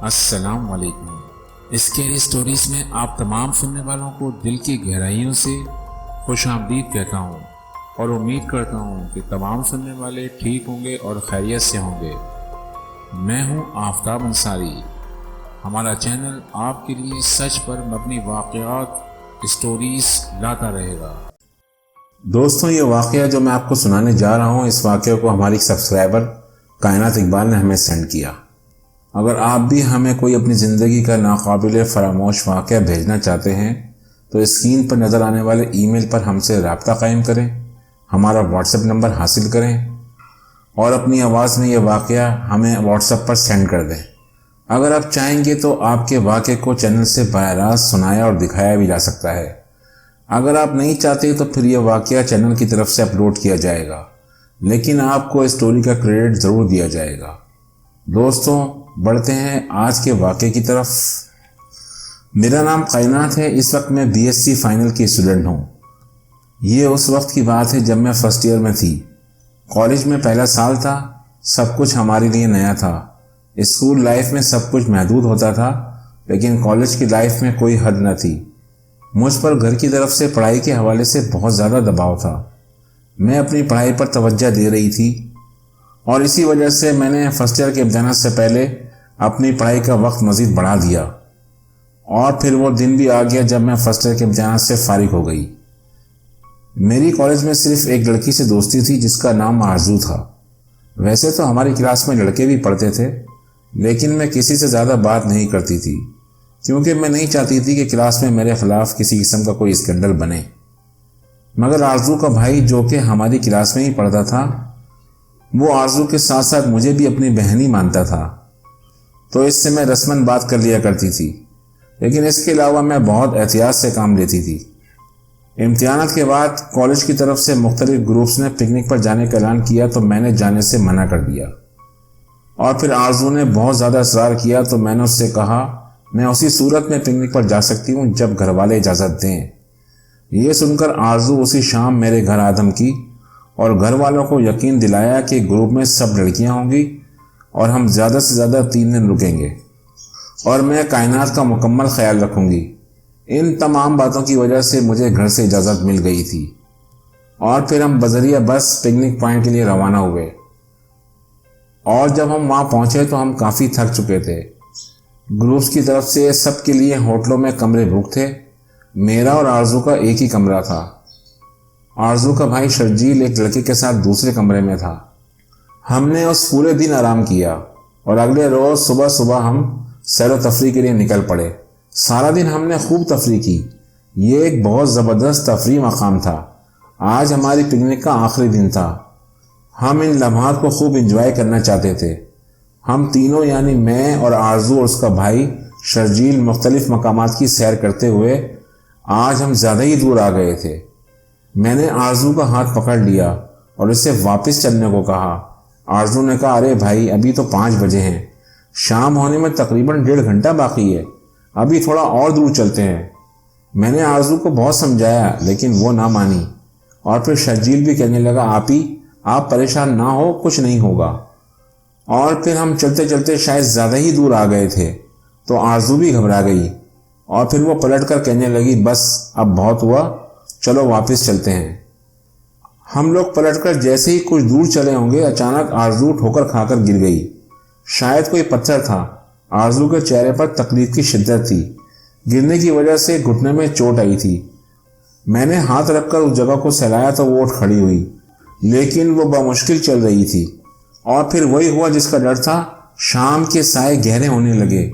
अस्सलाम वालेकुम। Scary stories में आप तमाम सुनने वालों को दिल की गहराइयों से खुश आमदीद कहता हूँ और उम्मीद करता हूँ कि तमाम सुनने वाले ठीक होंगे और खैरियत से होंगे। मैं हूँ आफताब अंसारी। हमारा चैनल आपके लिए सच पर मबनी वाक़यात स्टोरीज लाता रहेगा। दोस्तों, ये वाक़या जो मैं आपको सुनाने जा रहा हूँ, इस वाक़े को हमारी सब्सक्राइबर कायनात इकबाल ने हमें सेंड किया। अगर आप भी हमें कोई अपनी ज़िंदगी का नाकाबिल फरामोश वाक़या भेजना चाहते हैं तो स्क्रीन पर नज़र आने वाले ईमेल पर हमसे रब्ता कायम करें, हमारा व्हाट्सएप नंबर हासिल करें और अपनी आवाज़ में यह वाक़या हमें व्हाट्सएप पर सेंड कर दें। अगर आप चाहेंगे तो आपके वाक़े को चैनल से बारात सुनाया और दिखाया भी जा सकता है। अगर आप नहीं चाहते तो फिर यह वाक़या चैनल की तरफ से अपलोड किया जाएगा, लेकिन आपको स्टोरी का क्रेडिट ज़रूर दिया जाएगा। दोस्तों, बढ़ते हैं आज के वाक़े की तरफ। मेरा नाम कायनात है। इस वक्त मैं बीएससी फाइनल की स्टूडेंट हूँ। ये उस वक्त की बात है जब मैं फर्स्ट ईयर में थी। कॉलेज में पहला साल था। सब कुछ हमारे लिए नया था। स्कूल लाइफ में सब कुछ महदूद होता था, लेकिन कॉलेज की लाइफ में कोई हद न थी। मुझ पर घर की तरफ से पढ़ाई के हवाले से बहुत ज़्यादा दबाव था। मैं अपनी पढ़ाई पर तवज्जो दे रही थी और इसी वजह से मैंने फर्स्ट ईयर के इम्तिहान से पहले अपनी पढ़ाई का वक्त मज़ीद बढ़ा दिया। और फिर वो दिन भी आ गया जब मैं फर्स्ट ईयर के इम्तिहान से फारिग हो गई। मेरी कॉलेज में सिर्फ एक लड़की से दोस्ती थी जिसका नाम आरजू था। वैसे तो हमारी क्लास में लड़के भी पढ़ते थे, लेकिन मैं किसी से ज़्यादा बात नहीं करती थी क्योंकि मैं नहीं चाहती थी कि क्लास में मेरे ख़िलाफ़ किसी किस्म का कोई स्कैंडल बने। मगर आरजू का भाई, जो कि हमारी क्लास में ही पढ़ता था, वो आरजू के साथ साथ मुझे भी अपनी बहन ही मानता था, तो इससे मैं रस्मन बात कर लिया करती थी। लेकिन इसके अलावा मैं बहुत एहतियात से काम लेती थी। इम्तिहानात के बाद कॉलेज की तरफ से मुख्तलिफ ग्रुप्स ने पिकनिक पर जाने का ऐलान किया तो मैंने जाने से मना कर दिया। और फिर आरजू ने बहुत ज़्यादा इसरार किया तो मैंने उससे कहा मैं उसी सूरत में पिकनिक पर जा सकती हूँ जब घर वाले इजाज़त दें। ये सुनकर आरजू उसी शाम मेरे घर आदम की और घर वालों को यकीन दिलाया कि ग्रुप में सब लड़कियां होंगी और हम ज़्यादा से ज़्यादा 3 दिन रुकेंगे और मैं कायनात का मुकम्मल ख्याल रखूंगी। इन तमाम बातों की वजह से मुझे घर से इजाज़त मिल गई थी और फिर हम बजरिया बस पिकनिक पॉइंट के लिए रवाना हुए। और जब हम वहाँ पहुँचे तो हम काफ़ी थक चुके थे। ग्रुप्स की तरफ से सबके लिए होटलों में कमरे बुक थे। मेरा और आरजू का एक ही कमरा था। आरजू का भाई शर्जील एक लड़के के साथ दूसरे कमरे में था। हमने उस पूरे दिन आराम किया और अगले रोज़ सुबह सुबह हम सैर व तफरी के लिए निकल पड़े। सारा दिन हमने खूब तफरी की। ये एक बहुत ज़बरदस्त तफरी मकाम था। आज हमारी पिकनिक का आखिरी दिन था। हम इन लम्हात को खूब इंजॉय करना चाहते थे। हम तीनों यानी मैं और आरजू और उसका भाई शर्जील मुख्तलिफ मकामात की सैर करते हुए आज हम ज़्यादा ही दूर आ गए थे। मैंने आरजू का हाथ पकड़ लिया और इसे वापस चलने को कहा। आरजू ने कहा, अरे भाई, अभी तो 5 बजे हैं, शाम होने में तकरीबन 1.5 घंटा बाकी है, अभी थोड़ा और दूर चलते हैं। मैंने आरजू को बहुत समझाया लेकिन वो ना मानी और फिर शर्जील भी कहने लगा, आप परेशान ना हो, कुछ नहीं होगा। और फिर हम चलते चलते शायद ज़्यादा ही दूर आ गए थे तो आरजू भी घबरा गई और फिर वो पलट कर कहने लगी, बस अब बहुत हुआ, चलो वापस चलते हैं। हम लोग पलटकर जैसे ही कुछ दूर चले होंगे, अचानक आरजू ठोकर खाकर गिर गई। शायद कोई पत्थर था। आरजू के चेहरे पर तकलीफ की शिद्दत थी। गिरने की वजह से घुटने में चोट आई थी। मैंने हाथ रखकर उस जगह को सहलाया तो वो उठ खड़ी हुई, लेकिन वो बमुश्किल चल रही थी। और फिर वही हुआ जिसका डर था। शाम के साए गहरे होने लगे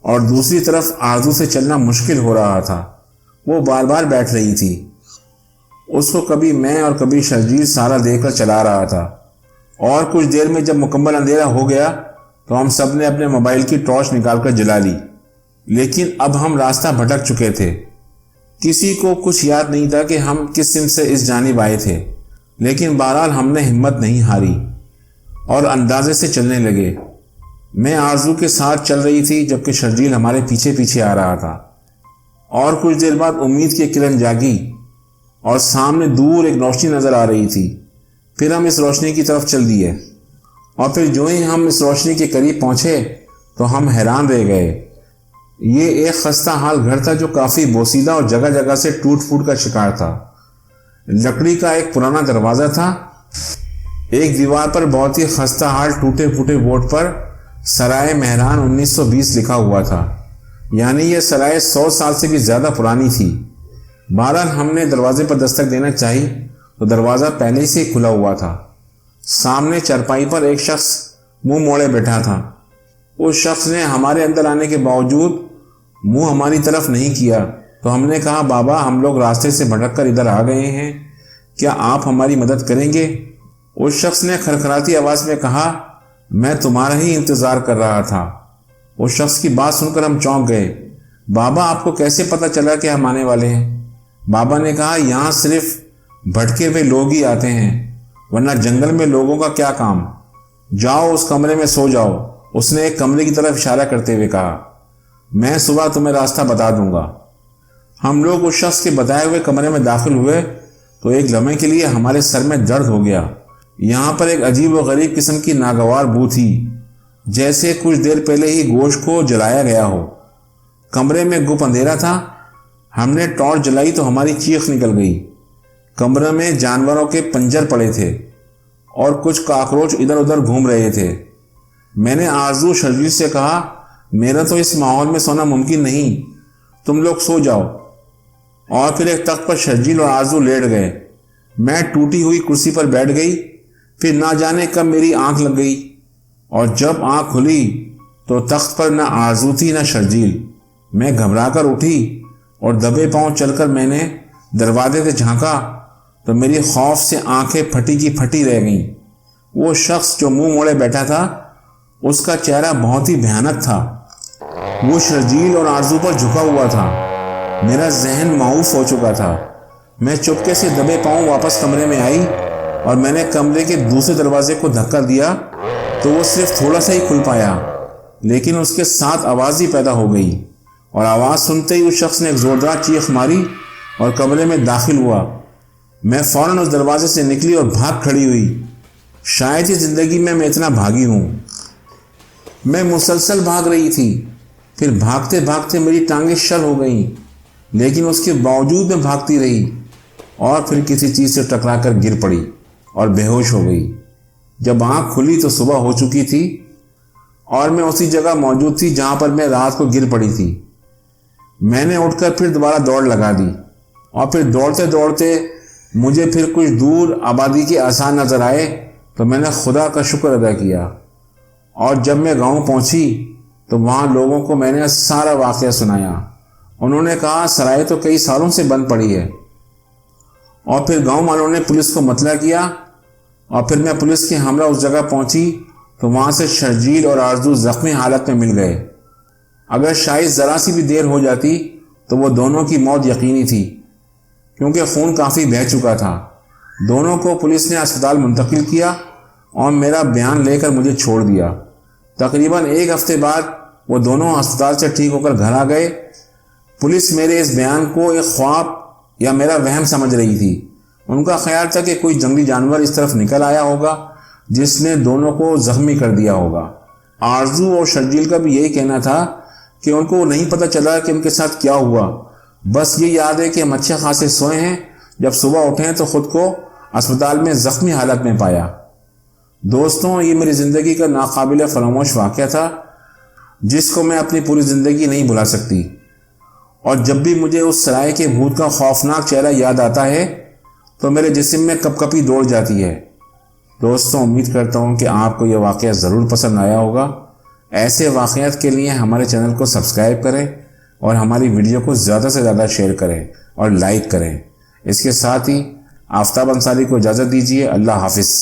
और दूसरी तरफ आरजू से चलना मुश्किल हो रहा था। वो बार बार बैठ रही थी। उसको कभी मैं और कभी शर्जील सहारा देकर चला रहा था। और कुछ देर में जब मुकम्मल अंधेरा हो गया तो हम सब ने अपने मोबाइल की टॉर्च निकालकर जला ली। लेकिन अब हम रास्ता भटक चुके थे। किसी को कुछ याद नहीं था कि हम किस सिम से इस जानिब आए थे, लेकिन बहरहाल हमने हिम्मत नहीं हारी और अंदाजे से चलने लगे। मैं आरजू के साथ चल रही थी जबकि शर्जील हमारे पीछे पीछे आ रहा था। और कुछ देर बाद उम्मीद की किरण जागी और सामने दूर एक रोशनी नजर आ रही थी। फिर हम इस रोशनी की तरफ चल दिए और फिर जो ही हम इस रोशनी के करीब पहुंचे तो हम हैरान रह गए। ये एक खस्ता हाल घर था जो काफ़ी बोसीदा और जगह जगह से टूट फूट का शिकार था। लकड़ी का एक पुराना दरवाज़ा था। एक दीवार पर बहुत ही खस्ता हाल टूटे फूटे बोर्ड पर सराय मेहरान 1920 लिखा हुआ था, यानी यह सराय 100 साल से भी ज़्यादा पुरानी थी। बहरहाल हमने दरवाजे पर दस्तक देना चाहिए तो दरवाज़ा पहले से ही खुला हुआ था। सामने चारपाई पर एक शख्स मुंह मोड़े बैठा था। उस शख्स ने हमारे अंदर आने के बावजूद मुंह हमारी तरफ नहीं किया, तो हमने कहा, बाबा हम लोग रास्ते से भटक कर इधर आ गए हैं, क्या आप हमारी मदद करेंगे? उस शख्स ने खरखराती आवाज़ में कहा, मैं तुम्हारा ही इंतज़ार कर रहा था। उस शख्स की बात सुनकर हम चौंक गए। बाबा आपको कैसे पता चला कि हम आने वाले हैं? बाबा ने कहा, यहाँ सिर्फ भटके हुए लोग ही आते हैं, वरना जंगल में लोगों का क्या काम। जाओ उस कमरे में सो जाओ। उसने एक कमरे की तरफ इशारा करते हुए कहा, मैं सुबह तुम्हें रास्ता बता दूंगा। हम लोग उस शख्स के बताए हुए कमरे में दाखिल हुए तो एक लम्हे के लिए हमारे सर में दर्द हो गया। यहाँ पर एक अजीब व गरीब किस्म की नागवार बू थी, जैसे कुछ देर पहले ही गोश्त को जलाया गया हो। कमरे में गुप अंधेरा था। हमने टॉर्च जलाई तो हमारी चीख निकल गई। कमरे में जानवरों के पंजर पड़े थे और कुछ काकरोच इधर उधर घूम रहे थे। मैंने आरजू शर्जील से कहा, मेरा तो इस माहौल में सोना मुमकिन नहीं, तुम लोग सो जाओ। और फिर एक तख्त पर शर्जील और आरजू लेट गए। मैं टूटी हुई कुर्सी पर बैठ गई। फिर ना जाने कब मेरी आंख लग गई और जब आंख खुली तो तख्त पर ना आरजू थी ना शर्जील। मैं घबराकर उठी और दबे पांव चलकर मैंने दरवाजे से झांका तो मेरी खौफ से आंखें फटी की फटी रह गईं। वो शख्स जो मुंह मोड़े बैठा था, उसका चेहरा बहुत ही भयानक था। वो शर्जील और आरजू पर झुका हुआ था। मेरा जहन माऊफ हो चुका था। मैं चुपके से दबे पांव वापस कमरे में आई और मैंने कमरे के दूसरे दरवाजे को धक्का दिया तो वो सिर्फ थोड़ा सा ही खुल पाया, लेकिन उसके साथ आवाज़ ही पैदा हो गई और आवाज़ सुनते ही उस शख्स ने एक ज़ोरदार चीख मारी और कमरे में दाखिल हुआ। मैं फ़ौरन उस दरवाजे से निकली और भाग खड़ी हुई। शायद ही ज़िंदगी में मैं इतना भागी हूँ। मैं मुसलसल भाग रही थी। फिर भागते भागते मेरी टांगें शल हो गईं, लेकिन उसके बावजूद मैं भागती रही और फिर किसी चीज़ से टकराकर गिर पड़ी और बेहोश हो गई। जब आँख खुली तो सुबह हो चुकी थी और मैं उसी जगह मौजूद थी जहाँ पर मैं रात को गिर पड़ी थी। मैंने उठकर फिर दोबारा दौड़ लगा दी और फिर दौड़ते दौड़ते मुझे फिर कुछ दूर आबादी के आसार नज़र आए तो मैंने खुदा का शुक्र अदा किया। और जब मैं गांव पहुंची तो वहाँ लोगों को मैंने सारा वाक़या सुनाया। उन्होंने कहा, सराय तो कई सालों से बंद पड़ी है। और फिर गांव वालों ने पुलिस को मतला किया और फिर मैं पुलिस के हमरा उस जगह पहुंची तो वहाँ से शर्जील और आरजू ज़ख्मी हालत में मिल गए। अगर शायद ज़रा सी भी देर हो जाती तो वो दोनों की मौत यकीनी थी, क्योंकि खून काफ़ी बह चुका था। दोनों को पुलिस ने अस्पताल मुंतकिल किया और मेरा बयान लेकर मुझे छोड़ दिया। तकरीबन एक हफ्ते बाद वो दोनों अस्पताल से ठीक होकर घर आ गए। पुलिस मेरे इस बयान को एक ख्वाब या मेरा वहम समझ रही थी। उनका ख्याल था कि कोई जंगली जानवर इस तरफ निकल आया होगा जिसने दोनों को जख्मी कर दिया होगा। आरजू और शर्जील का भी यही कहना था कि उनको नहीं पता चला कि उनके साथ क्या हुआ। बस ये याद है कि हम अच्छे खासे सोए हैं, जब सुबह उठे तो खुद को अस्पताल में ज़ख्मी हालत में पाया। दोस्तों, ये मेरी ज़िंदगी का नाकाबिल फरामोश वाक़या था जिसको मैं अपनी पूरी ज़िंदगी नहीं भुला सकती। और जब भी मुझे उस सराय के भूत का खौफनाक चेहरा याद आता है तो मेरे जिस्म में कपकपी दौड़ जाती है। दोस्तों, उम्मीद करता हूँ कि आपको यह वाक़या ज़रूर पसंद आया होगा। ऐसे वाक़यात के लिए हमारे चैनल को सब्सक्राइब करें और हमारी वीडियो को ज़्यादा से ज़्यादा शेयर करें और लाइक करें। इसके साथ ही आफ्ताब अंसारी को इजाज़त दीजिए। अल्लाह हाफिज़।